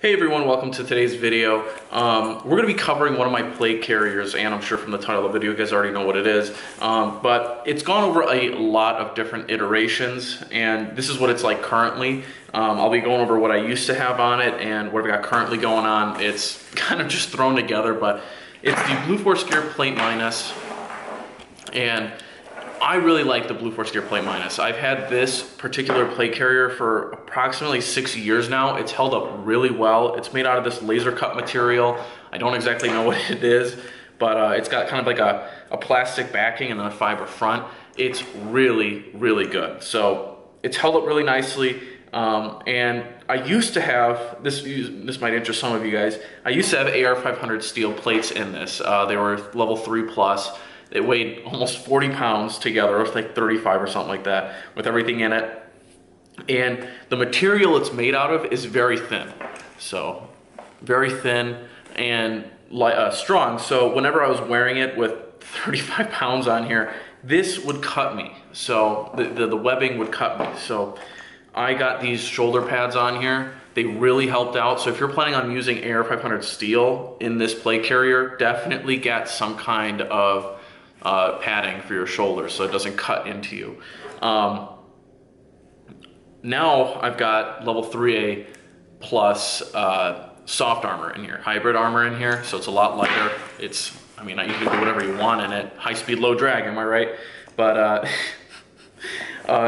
Hey everyone, welcome to today's video. We're going to be covering one of my plate carriers, and I'm sure from the title of the video you guys already know what it is. But it's gone over a lot of different iterations, and this is what it's like currently. I'll be going over what I used to have on it and what I've got currently going on. It's kind of just thrown together, but it's the Blue Force Gear PlateMinus, and I really like the Blue Force Gear PlateMinus. I've had this particular plate carrier for approximately 6 years now. It's held up really well. It's made out of this laser cut material. I don't exactly know what it is, but it's got kind of like a plastic backing and then a fiber front. It's really, really good. So it's held up really nicely. And I used to have, this might interest some of you guys, I used to have AR500 steel plates in this. They were level 3+. It weighed almost 40 pounds together, it was like 35 or something like that, with everything in it. And the material it's made out of is very thin. So, very thin and strong. So whenever I was wearing it with 35 pounds on here, this would cut me. So the webbing would cut me. So I got these shoulder pads on here. They really helped out. So if you're planning on using AR500 steel in this plate carrier, definitely get some kind of padding for your shoulders so it doesn't cut into you. Now I've got level 3A plus soft armor in here, hybrid armor in here, so it's a lot lighter. It's, I mean, you can do whatever you want in it. High speed, low drag, am I right? But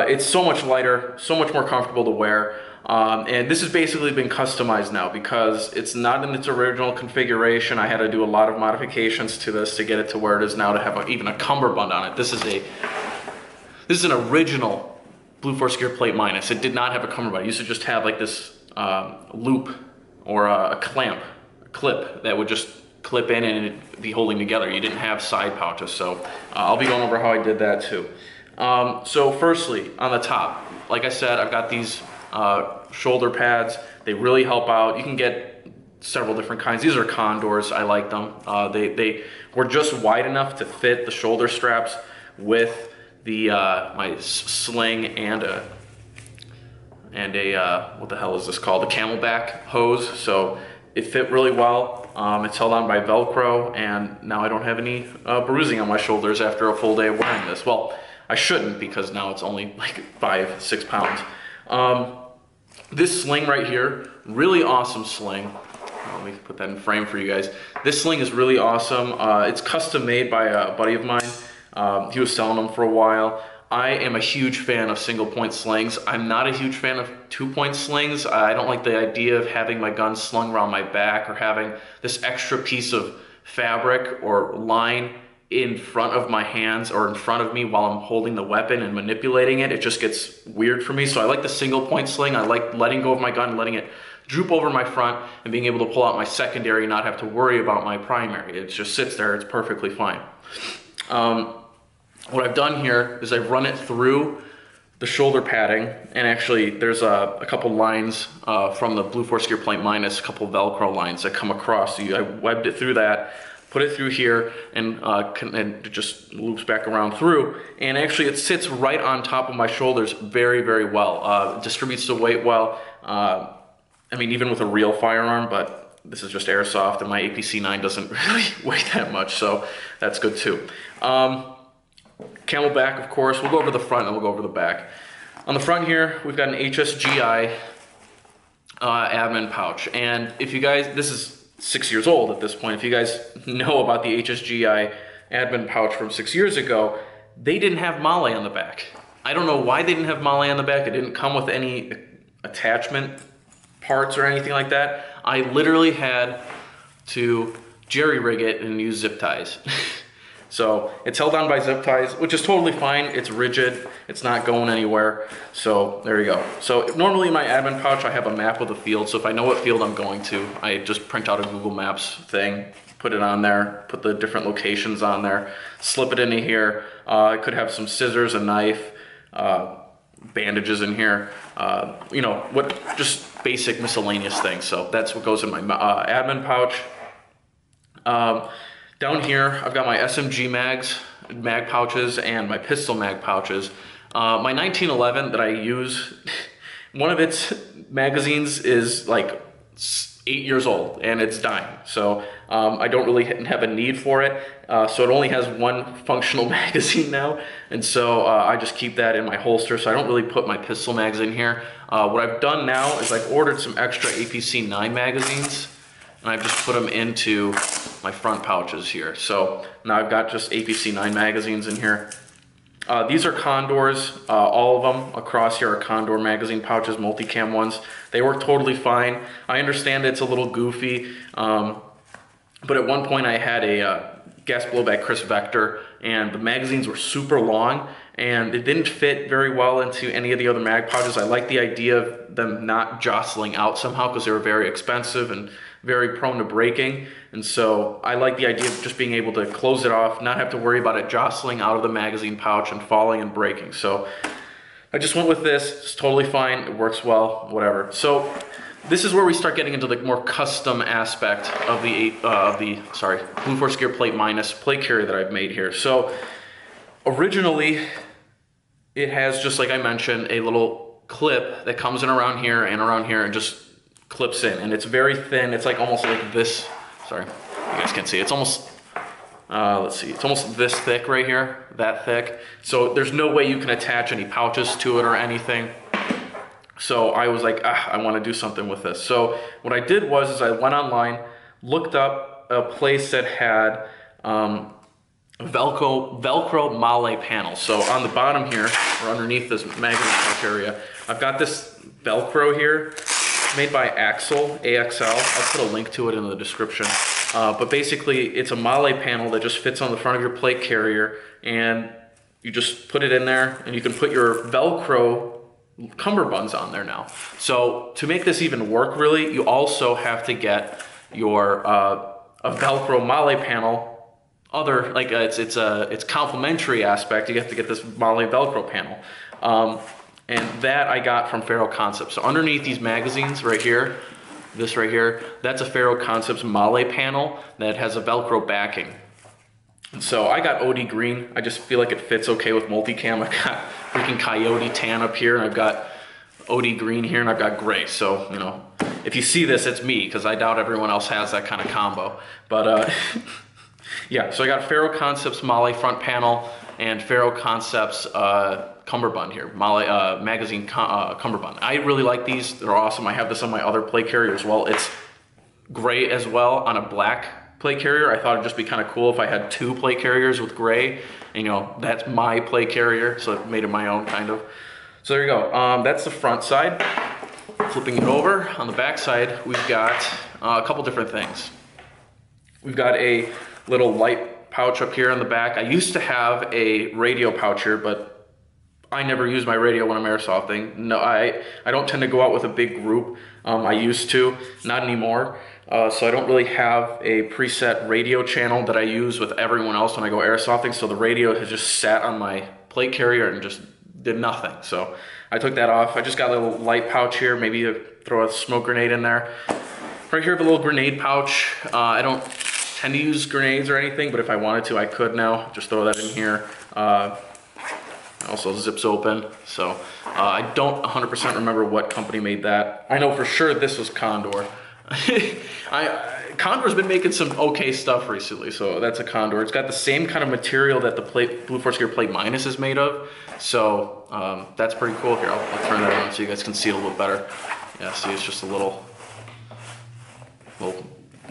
it's so much lighter, so much more comfortable to wear. And this has basically been customized now because it's not in its original configuration. I had to do a lot of modifications to this to get it to where it is now to have even a cummerbund on it. This is an original Blue Force Gear PlateMinus. It did not have a cummerbund. It used to just have like this loop or a clip that would just clip in and it'd be holding together. You didn't have side pouches, so I'll be going over how I did that too. So firstly, on the top, like I said, I've got these shoulder pads. They really help out. You can get several different kinds. These are Condors. I like them. They were just wide enough to fit the shoulder straps with the my sling and a what the hell is this called? A Camelback hose. So it fit really well. It's held on by Velcro, and now I don't have any bruising on my shoulders after a full day of wearing this. Well, I shouldn't, because now it's only like 5-6 pounds. This sling right here, really awesome sling. Let me put that in frame for you guys. This sling is really awesome. It's custom made by a buddy of mine. He was selling them for a while. I am a huge fan of single point slings. I'm not a huge fan of 2-point slings. I don't like the idea of having my gun slung around my back or having this extra piece of fabric or line in front of my hands or in front of me while I'm holding the weapon and manipulating it. It just gets weird for me. So I like the single point sling. I like letting go of my gun, letting it droop over my front and being able to pull out my secondary and not have to worry about my primary. It just sits there, it's perfectly fine. What I've done here is I've run it through the shoulder padding, and actually there's a couple lines from the Blue Force Gear PlateMinus, a couple Velcro lines that come across. So I webbed it through that, put it through here, and it just loops back around through. And actually it sits right on top of my shoulders very, very well. It distributes the weight well. I mean, even with a real firearm, but this is just airsoft, and my APC-9 doesn't really weigh that much, so that's good too. Camelback, of course. We'll go over the front and we'll go over the back. On the front here, we've got an HSGI admin pouch. And if you guys, this is 6 years old at this point. If you guys know about the HSGI admin pouch from 6 years ago, they didn't have MOLLE on the back. I don't know why they didn't have MOLLE on the back. It didn't come with any attachment parts or anything like that. I literally had to jerry-rig it and use zip ties. So it's held on by zip ties, which is totally fine. It's rigid, it's not going anywhere. So there you go. So normally in my admin pouch, I have a map of the field. So if I know what field I'm going to, I just print out a Google Maps thing, put it on there, put the different locations on there, slip it into here. I could have some scissors, a knife, bandages in here, you know, just basic miscellaneous things. So that's what goes in my admin pouch. Down here, I've got my SMG mag pouches and my pistol mag pouches. My 1911 that I use, one of its magazines is like 8 years old and it's dying. So I don't really have a need for it. So it only has one functional magazine now. And so I just keep that in my holster. So I don't really put my pistol mags in here. What I've done now is I've ordered some extra APC 9 magazines and I've just put them into my front pouches here. So now I've got just APC 9 magazines in here. These are Condors, all of them across here are Condor magazine pouches, multicam ones. They work totally fine. I understand it's a little goofy, but at one point I had a gas blowback Chris Vector and the magazines were super long and it didn't fit very well into any of the other mag pouches. I like the idea of them not jostling out somehow because they were very expensive and very prone to breaking. And so I like the idea of just being able to close it off, not have to worry about it jostling out of the magazine pouch and falling and breaking. So I just went with this. It's totally fine. It works well, whatever. So this is where we start getting into the more custom aspect of the Blue Force Gear PlateMinus plate carrier that I've made here. So originally it has, just like I mentioned, a little clip that comes in around here and just clips in, and it's very thin. It's like almost like this. Sorry, you guys can't see. It's almost, let's see, it's almost this thick right here, that thick. So there's no way you can attach any pouches to it or anything. So I was like, I want to do something with this. So what I did was I went online, looked up a place that had Velcro Male panels. So on the bottom here, or underneath this magazine pouch area, I've got this Velcro here. Made by Axel, AXL. I'll put a link to it in the description. But basically, it's a Male panel that just fits on the front of your plate carrier, and you just put it in there, and you can put your Velcro cummerbunds on there now. So to make this even work, really, you also have to get your a Velcro Male panel. It's complementary aspect. You have to get this Male Velcro panel. And that I got from Faro Concepts. So underneath these magazines right here, this right here, that's a Faro Concepts Male panel that has a Velcro backing. And so I got OD green. I just feel like it fits okay with multicam. I've got freaking coyote tan up here, and I've got OD green here, and I've got gray. So, you know, if you see this, it's me, because I doubt everyone else has that kind of combo. But yeah, so I got Faro Concepts Male front panel and Faro Concepts cummerbund here, Male magazine cummerbund. I really like these. They're awesome. I have this on my other plate carrier as well. It's gray as well on a black plate carrier. I thought it'd just be kind of cool if I had two plate carriers with gray. And, you know, that's my plate carrier, so it made it my own kind of. So there you go. That's the front side. Flipping it over, on the back side, we've got a couple different things. We've got a little light pouch up here on the back. I used to have a radio pouch here, but I never use my radio when I'm airsofting. No, I don't tend to go out with a big group. I used to, not anymore. So I don't really have a preset radio channel that I use with everyone else when I go airsofting. So the radio has just sat on my plate carrier and just did nothing. So I took that off. I just got a little light pouch here. Maybe throw a smoke grenade in there. Right here, I have a little grenade pouch. I don't tend to use grenades or anything, but if I wanted to, I could now. Just throw that in here. Also zips open, so I don't 100% remember what company made that. I know for sure this was Condor. Condor's been making some okay stuff recently, so that's a Condor. It's got the same kind of material that the Blue Force Gear PlateMinus is made of, so that's pretty cool. Here, I'll turn that on so you guys can see it a little better. Yeah, see, it's just a little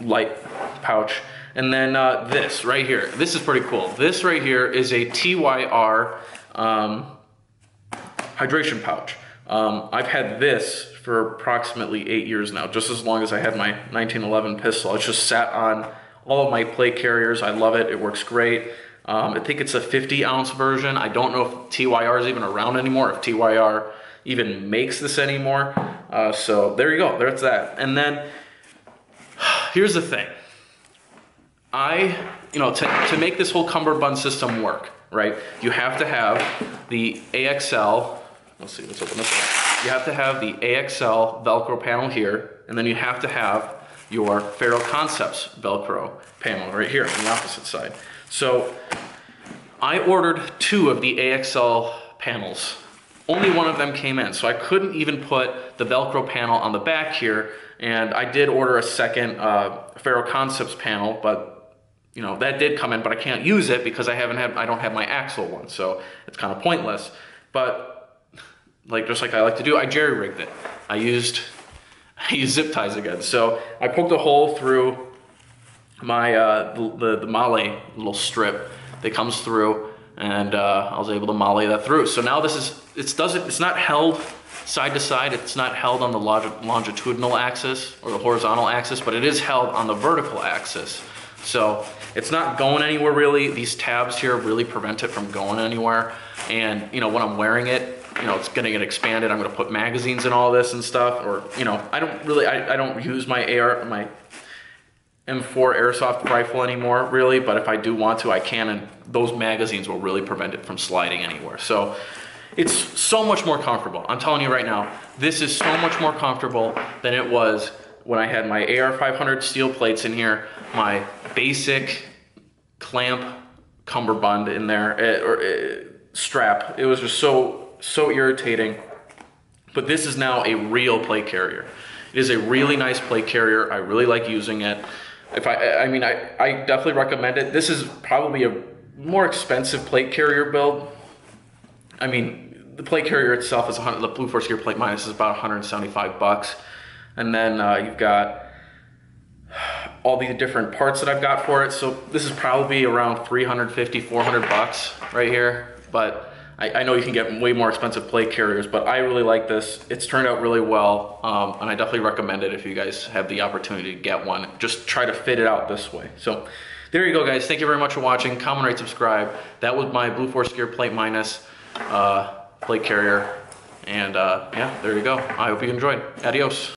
light pouch. And then this right here, this is pretty cool. This right here is a TYR hydration pouch. I've had this for approximately 8 years now, just as long as I had my 1911 pistol. It's just sat on all of my plate carriers. I love it. It works great. I think it's a 50-ounce version. I don't know if TYR is even around anymore, if TYR even makes this anymore. So there you go. There's that. And then here's the thing. To make this whole cummerbund system work, right, you have to have the AXL, let's see, let's open this up. You have to have the AXL Velcro panel here, and then you have to have your Faro Concepts Velcro panel right here on the opposite side. So I ordered 2 of the AXL panels. Only one of them came in, so I couldn't even put the Velcro panel on the back here and I did order a second Faro Concepts panel, but you know, that did come in, but I can't use it because I don't have my axle one, so it's kind of pointless. But just like I like to do, I jerry-rigged it. I used zip ties again. So I poked a hole through my the Male little strip that comes through, and I was able to Male that through. So now it's not held side to side. It's not held on the longitudinal axis or the horizontal axis, but it is held on the vertical axis. So it's not going anywhere really. These tabs here really prevent it from going anywhere. And you know, when I'm wearing it, you know, it's gonna get expanded. I'm gonna put magazines in all this and stuff, or you know, I don't use my M4 airsoft rifle anymore really, but if I do want to, I can, and those magazines will really prevent it from sliding anywhere. So it's so much more comfortable. I'm telling you right now, this is so much more comfortable than it was when I had my AR500 steel plates in here, my basic clamp cummerbund in there, strap. It was just so irritating. But this is now a real plate carrier. It is a really nice plate carrier. I really like using it. I mean, I definitely recommend it. This is probably a more expensive plate carrier build. I mean, the plate carrier itself is the Blue Force Gear PlateMinus is about 175 bucks. And then you've got all the different parts that I've got for it. So this is probably around 350, 400 bucks right here. But I know you can get way more expensive plate carriers, but I really like this. It's turned out really well, and I definitely recommend it if you guys have the opportunity to get one. Just try to fit it out this way. So there you go, guys. Thank you very much for watching. Comment, rate, subscribe. That was my Blue Force Gear PlateMinus plate carrier. And yeah, there you go. I hope you enjoyed. Adios.